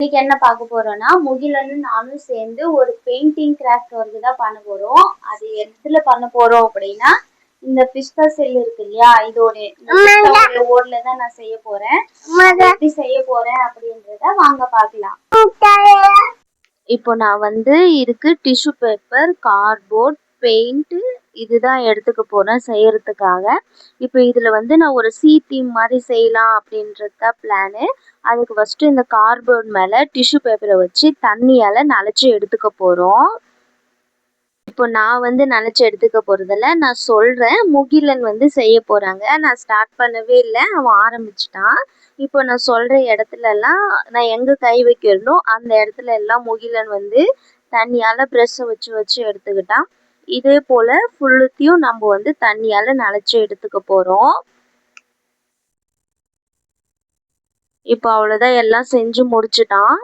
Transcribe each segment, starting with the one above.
இன்னைக்கு என்ன பார்க்க போறோம்னா முகிலனும் நானும் சேர்ந்து ஒரு பெயிண்டிங் கிராஃப்ட் ஒர்க் தான் பண்ண போறோம். அது எதுல பண்ண போறோம் அப்படின்னா இந்த பிஸ்தா செல் இருக்கு இல்லையா, இதோட ஓட்ல தான் நான் செய்ய போறேன். எப்படி செய்ய போறேன் அப்படின்றத வாங்க பார்க்கலாம். இப்போ நான் வந்து இதுக்கு டிஷ்யூ பேப்பர், கார்ட்போர்ட், பெயிண்ட் இதுதான் எடுத்துக்க போறேன் செய்யறதுக்காக. இப்போ இதுல வந்து நான் ஒரு தீம் மாதிரி செய்யலாம் அப்படின்றது தான் பிளானு. அதுக்கு ஃபர்ஸ்ட் இந்த கார்ட்போர்ட் மேல டிஷ்யூ பேப்பரை வச்சு தண்ணியால நனைச்சு எடுத்துக்க போறோம். இப்போ நான் வந்து நனைச்சு எடுத்துக்க போறதில்ல, நான் சொல்றேன். முகிலன் வந்து செய்ய போறாங்க. நான் ஸ்டார்ட் பண்ணவே இல்லை, அவன் ஆரம்பிச்சிட்டான். இப்போ நான் சொல்ற இடத்துல எல்லாம் நான் எங்க கை வைக்கிறனோ அந்த இடத்துல எல்லாம் முகிலன் வந்து தண்ணியால ப்ரெஷ்ஷை வச்சு வச்சு எடுத்துக்கிட்டான். இதே போல ஃபுல்லுத்தையும் நம்ம வந்து தண்ணியால நனைச்சு எடுத்துக்க போறோம். இப்போ அவ்வளோதான், எல்லாம் செஞ்சு முடிச்சுட்டான்.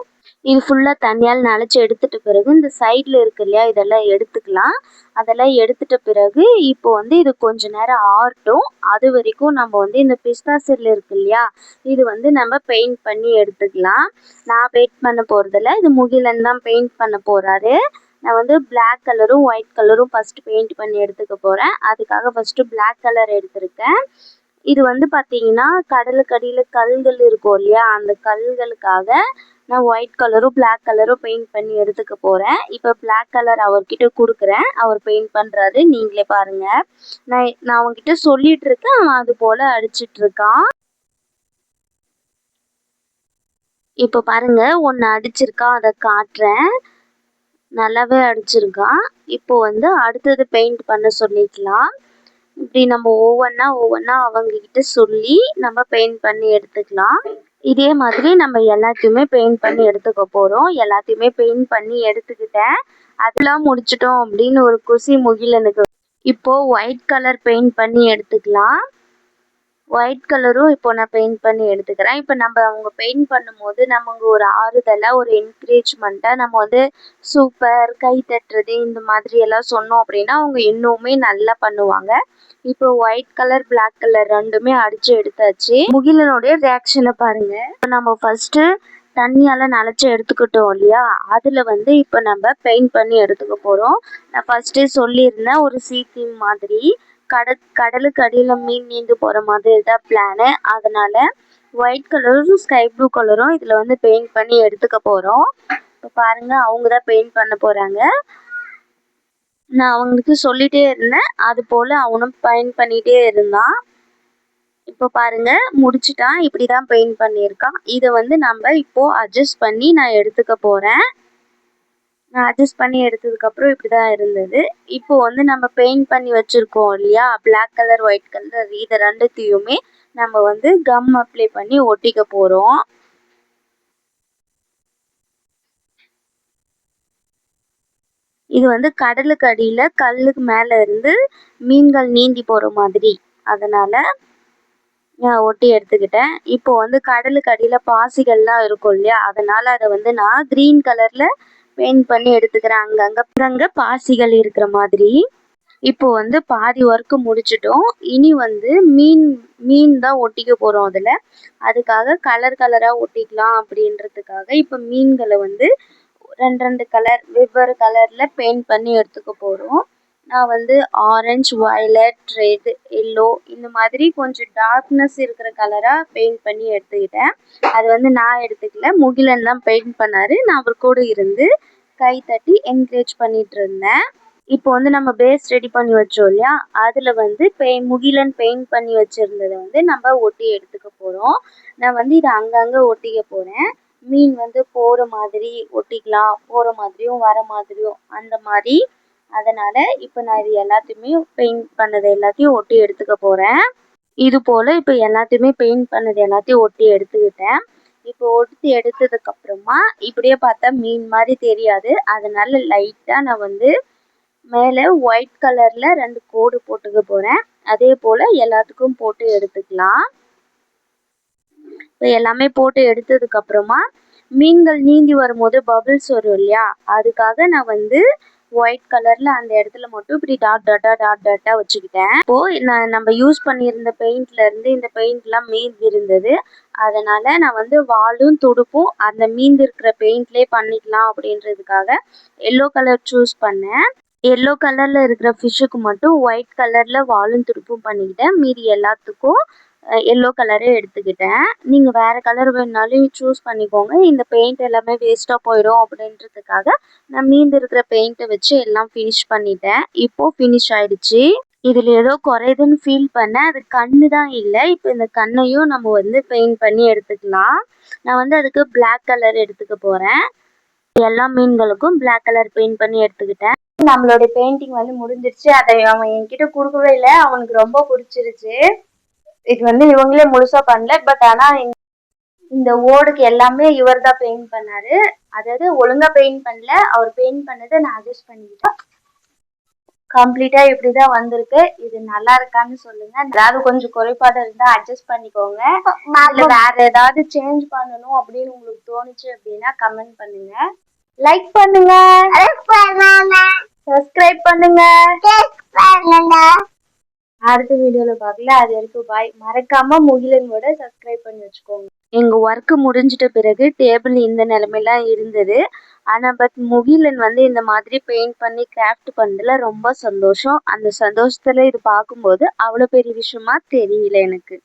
இது ஃபுல்லாக தண்ணியால் நனைச்சி எடுத்துட்ட பிறகு இந்த சைடில் இருக்கு இல்லையா, இதெல்லாம் எடுத்துக்கலாம். அதெல்லாம் எடுத்துட்ட பிறகு இப்போ வந்து இது கொஞ்ச நேரம் ஆறட்டும். அது வரைக்கும் நம்ம வந்து இந்த பிஸ்தா செல் இருக்கு இல்லையா, இது வந்து நம்ம பெயிண்ட் பண்ணி எடுத்துக்கலாம். நான் பெயிண்ட் பண்ண போகிறதில்ல, இது முகிலன் தான் பெயிண்ட் பண்ண போகிறாரு. நான் வந்து பிளாக் கலரும் ஒயிட் கலரும் ஃபஸ்ட்டு பெயிண்ட் பண்ணி எடுத்துக்க போகிறேன். அதுக்காக ஃபஸ்ட்டு பிளாக் கலர் எடுத்திருக்கேன். இது வந்து பார்த்தீங்கன்னா கடலுக்கடியில் கல்கள் இருக்கும் இல்லையா, அந்த கல்களுக்காக நான் ஒயிட் கலரும் பிளாக் கலரும் பெயிண்ட் பண்ணி எடுத்துக்க போகிறேன். இப்போ பிளாக் கலர் அவர்கிட்ட கொடுக்குறேன், அவர் பெயிண்ட் பண்ணுறாரு, நீங்களே பாருங்கள். நான் அவன்கிட்ட சொல்லிட்டு இருக்கேன், அவன் அது போல் அடிச்சிட்டு இருக்கான். இப்போ பாருங்க, ஒன்று அடிச்சிருக்கான், அதை காட்டுறேன். நல்லாவே அடிச்சிருக்கான். இப்போ வந்து அடுத்தது பெயிண்ட் பண்ண சொல்லிக்கலாம். இப்படி நம்ம ஒவ்வொன்றா அவங்கக்கிட்ட சொல்லி நம்ம பெயிண்ட் பண்ணி எடுத்துக்கலாம். இதே மாதிரி நம்ம எல்லாத்தையுமே பெயிண்ட் பண்ணி எடுத்துக்க போகிறோம். எல்லாத்தையுமே பெயிண்ட் பண்ணி எடுத்துக்கிட்டேன். அதெல்லாம் முடிச்சிட்டோம் அப்படின்னு ஒரு குஷி முகிலனுக்கு. இப்போது ஒயிட் கலர் பெயிண்ட் பண்ணி எடுத்துக்கலாம். ஒயிட் கலரும் இப்போ நான் பெயிண்ட் பண்ணி எடுத்துக்கிறேன். இப்போ நம்ம அவங்க பெயிண்ட் பண்ணும்போது நமக்கு ஒரு ஆறுதலாக, ஒரு என்கரேஜ்மெண்ட்டாக நம்ம வந்து சூப்பர், கை தட்டுறது இந்த மாதிரி எல்லாம் சொன்னோம் அப்படின்னா அவங்க இன்னுமே நல்லா பண்ணுவாங்க. இப்போ ஒயிட் கலர் பிளாக் கலர் ரெண்டுமே அடிச்சு எடுத்தாச்சு. முகிலனுடைய ரியாக்ஷனை பாருங்க. இப்போ நம்ம ஃபர்ஸ்ட் தண்ணியால நனைச்சு எடுத்துக்கிட்டோம் இல்லையா, அதுல வந்து இப்போ நம்ம பெயிண்ட் பண்ணி எடுத்துக்க போறோம். நான் ஃபர்ஸ்டே சொல்லியிருந்தேன், ஒரு தீம் மாதிரி கடலுக்கு அடியில் மீன் நீந்து போகிற மாதிரி தான் பிளானு. அதனால் ஒயிட் கலரும் ஸ்கை ப்ளூ கலரும் இதில் வந்து பெயிண்ட் பண்ணி எடுத்துக்க போகிறோம். இப்போ பாருங்கள், அவங்க தான் பெயிண்ட் பண்ண போகிறாங்க. நான் அவங்களுக்கு சொல்லிகிட்டே இருந்தேன், அது போல் அவனும் பெயிண்ட் பண்ணிகிட்டே இருந்தான். இப்போ பாருங்கள், முடிச்சிட்டான். இப்படி தான் பெயிண்ட் பண்ணியிருக்கான். இதை வந்து நம்ம இப்போது அட்ஜஸ்ட் பண்ணி நான் எடுத்துக்க போகிறேன். நான் அட்ஜஸ்ட் பண்ணி எடுத்ததுக்கப்புறம் இப்படி தான் இருந்தது. இப்போ வந்து நம்ம பெயிண்ட் பண்ணி வச்சுருக்கோம் இல்லையா, பிளாக் கலர் ஒயிட் கலர், இதை ரெண்டுத்தையுமே நம்ம வந்து கம் அப்ளை பண்ணி ஒட்டிக்க போகிறோம். இது வந்து கடலுக்கு அடியில் கல்லுக்கு மேலே இருந்து மீன்கள் நீந்தி போகிற மாதிரி, அதனால் நான் ஒட்டி எடுத்துக்கிட்டேன். இப்போ வந்து கடலுக்கு அடியில் பாசிகள்லாம் இருக்கும் இல்லையா, அதனால் அதை வந்து நான் க்ரீன் கலரில் பெயிண்ட் பண்ணி எடுத்துக்கிறேன். அங்கங்கே பாசிகள் இருக்கிற மாதிரி. இப்போ வந்து பாதி ஒர்க்கு முடிச்சிட்டோம். இனி வந்து மீன் தான் ஒட்டிக்க போகிறோம் அதில். அதுக்காக கலராக ஒட்டிக்கலாம் அப்படின்றதுக்காக இப்போ மீன்களை வந்து ரெண்டு கலர் வெவ்வேறு கலரில் பெயிண்ட் பண்ணி எடுத்துக்க போகிறோம். நான் வந்து ஆரஞ்சு, வயலட், ரெட், எல்லோ இந்த மாதிரி கொஞ்சம் டார்க்னஸ் இருக்கிற கலராக பெயிண்ட் பண்ணி எடுத்துக்கிட்டேன். அது வந்து நான் எடுத்துக்கல, முகிலன் தான் பெயிண்ட் பண்ணார். நான் அவர் கூட இருந்து கை தட்டி என்கரேஜ் பண்ணிட்டு இருந்தேன். இப்போ வந்து நம்ம பேஸ் ரெடி பண்ணி வச்சோம் இல்லையா, அதில் வந்து முகிலன் பெயிண்ட் பண்ணி வச்சுருந்ததை வந்து நம்ம ஒட்டி எடுத்துக்க போகிறோம். நான் வந்து இதை அங்கங்கே ஒட்டிக்க போகிறேன். மீன் வந்து போகிற மாதிரி ஒட்டிக்கலாம், போகிற மாதிரியும் வர மாதிரியும் அந்த மாதிரி. அதனால் இப்போ நான் இது எல்லாத்தையுமே பெயிண்ட் பண்ணது எல்லாத்தையும் ஒட்டி எடுத்துக்க போகிறேன். இது போல் இப்போ எல்லாத்தையுமே பெயிண்ட் பண்ணது எல்லாத்தையும் ஒட்டி எடுத்துக்கிட்டேன். இப்போ ஒட்டி எடுத்ததுக்கப்புறமா இப்படியே பார்த்தா மீன் மாதிரி தெரியாது, அதனால லைட்டாக நான் வந்து மேலே ஒயிட் கலரில் 2 கோடு போட்டுக்க போகிறேன். அதே போல் எல்லாத்துக்கும் போட்டு எடுத்துக்கலாம். இப்போ எல்லாமே போட்டு எடுத்ததுக்கப்புறமா மீன்கள் நீந்தி வரும்போது பபிள்ஸ் வரும் இல்லையா, அதுக்காக நான் வந்து ஒயிட் கலர்ல அந்த இடத்துல மட்டும் இப்படி டாட் டாட்டா வச்சுக்கிட்டேன். இப்போ நம்ம யூஸ் பண்ணியிருந்த பெயிண்ட்ல இருந்து இந்த பெயிண்ட்லாம் மீந்து இருந்தது. அதனால நான் வந்து வாலும் துடுப்பும் அந்த மீந்து இருக்கிற பெயிண்ட்லேயே பண்ணிக்கலாம் அப்படின்றதுக்காக எல்லோ கலர் சூஸ் பண்ணேன். எல்லோ கலர்ல இருக்கிற ஃபிஷ்ஷுக்கு மட்டும் ஒயிட் கலர்ல வாலும் துடுப்பும் பண்ணிக்கிட்டேன். மீதி எல்லாத்துக்கும் எல்லோ கலரே எடுத்துக்கிட்டேன். நீங்கள் வேறு கலர் வேணுனாலும் சூஸ் பண்ணிக்கோங்க. இந்த பெயிண்ட் எல்லாமே வேஸ்ட்டாக போயிடும் அப்படின்றதுக்காக நான் மீந்து இருக்கிற பெயிண்ட்டை வச்சு எல்லாம் ஃபினிஷ் பண்ணிட்டேன். இப்போது ஃபினிஷ் ஆயிடுச்சு. இதில் ஏதோ குறையுதுன்னு ஃபீல் பண்ணேன். அது கண்ணு தான் இல்லை. இப்போ இந்த கண்ணையும் நம்ம வந்து பெயிண்ட் பண்ணி எடுத்துக்கலாம். நான் வந்து அதுக்கு பிளாக் கலர் எடுத்துக்க போகிறேன். எல்லா மீன்களுக்கும் பிளாக் கலர் பெயிண்ட் பண்ணி எடுத்துக்கிட்டேன். நம்மளுடைய பெயிண்டிங் வந்து முடிஞ்சிருச்சு. அதை அவன் என்கிட்ட கொடுக்கவே இல்லை. அவனுக்கு ரொம்ப பிடிச்சிருச்சு. இது வந்து இவங்களே முழுசா பண்ணல. பட் ஆனா இந்த ஓடுக்கு எல்லாமே இவர் தான் பெயிண்ட் பண்ணாரு. அதாவது ஒழுங்கா பெயிண்ட் பண்ணல, அவர் பெயிண்ட் பண்ணதை நான் அட்ஜஸ்ட் பண்ணிக்கிட்டேன். கம்ப்ளீட்டா இப்படிதான் வந்திருக்கு. இது நல்லா இருக்கான்னு சொல்லுங்க. ஏதாவது கொஞ்சம் குறைபாடு இருந்தா அட்ஜஸ்ட் பண்ணிக்கோங்க. இல்ல வேற ஏதாவது சேஞ்ச் பண்ணணும் அப்படின்னு உங்களுக்கு தோணுச்சு அப்படின்னா கமெண்ட் பண்ணுங்க. லைக் பண்ணுங்க, சப்ஸ்கிரைப் பண்ணுங்க. அடுத்த வீடியோல பார்க்கலாம். அது வரைக்கும் பாய். மறக்காம முகிலனோட சப்ஸ்கிரைப் பண்ணி வச்சுக்கோங்க. எங்க ஒர்க்கு முடிஞ்சிட்ட பிறகு டேபிள் இந்த நிலைமையில இருந்தது. ஆனா பட் முகிலன் வந்து இந்த மாதிரி பெயிண்ட் பண்ணி கிராஃப்ட் பண்ணதுல ரொம்ப சந்தோஷம். அந்த சந்தோஷத்துல இது பார்க்கும்போது அவ்வளோ பெரிய விஷயமா தெரியல எனக்கு.